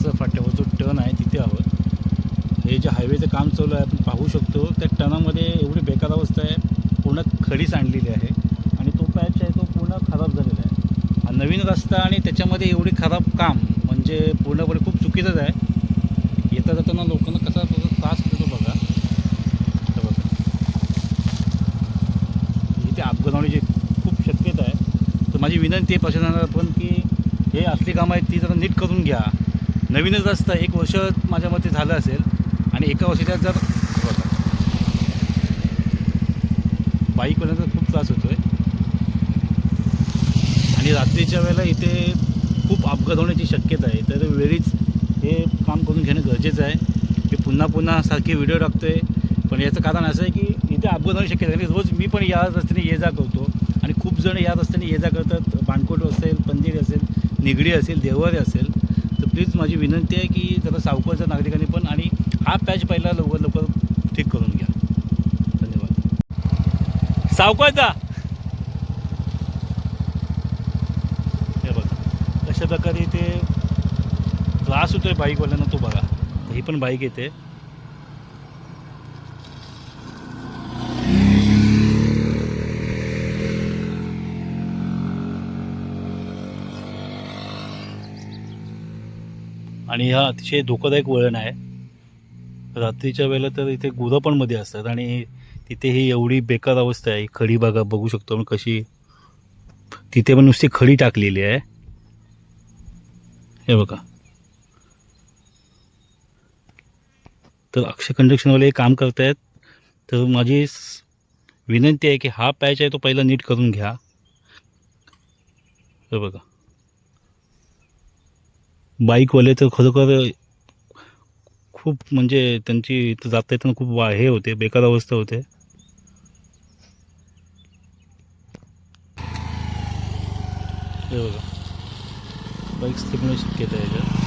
पाच फाट्यावर जो टर्न आहे तिथे आहोत. हे जे हायवेचं काम चालू आहे आपण पाहू शकतो. त्या टर्नामध्ये एवढी बेकार अवस्था आहे, पूर्ण खडीच आणलेली आहे आणि तो पॅच आहे तो पूर्ण खराब झालेला आहे. हा नवीन रस्ता आणि त्याच्यामध्ये एवढी खराब काम म्हणजे पूर्णपणे खूप चुकीचंच आहे. येता जाताना लोकांना कसा त्रास होतो बघा. तर बघा इथे अपघात होण्याची खूप शक्यता आहे. तर माझी विनंती आहे प्रशासनाला पण की हे असली कामं आहेत ती जरा नीट करून घ्या. नवीनच रस्ता 1 वर्ष माझ्या मते झालं असेल आणि एका वर्षात जर बघा बाईकवाल्यांचा खूप त्रास होतो आहे आणि रात्रीच्या वेळेला इथे खूप अपघात होण्याची शक्यता आहे. तर वेळीच हे काम करून घेणं गरजेचं आहे. मी पुन्हा सारखे व्हिडिओ टाकतो आहे, पण याचं कारण असं आहे की इथे अपघात होण्याची शक्यता आहे. रोज मी पण या रस्त्याने ये जा करतो आणि खूप जण या रस्त्याने ये जा करतात. बाणकोट असेल, पंधीर असेल, निगडी असेल, देवरे असेल. तर प्लीज माझी विनंती आहे की जरा सावकाशच्या नागरिकांनी पण आणि हा पॅच पहिला लवकर ठीक करून घ्या. धन्यवाद. सावकाश जा. हे बघा अशा प्रकारे इथे त्रास होतो आहे बाईकवाल्यांना. तो बघा ही पण बाईक येते. आणि हा अतिशय धोकादायक वळण आहे. रात्रीच्या वेळेला तर इथे गुरं पण मध्ये असतात आणि तिथे ही एवढी बेकार अवस्था आहे. खडी बघा, बघू शकतो आपण कशी. तिथे पण नुसती खडी टाकलेली आहे. हे बघा. तर अक्षय कंस्ट्रक्शनवाले काम करतायत. तर माझी विनंती आहे की हा पॅच आहे तो पहिला नीट करून घ्या. हे बघा बाईकवाले तर खरोखर खूप म्हणजे त्यांची इथं जाता येताना खूप हे होते, बेकार अवस्था होते. हे बघा बाईक स्लिप होण्याची शक्यता आहे याच्यात.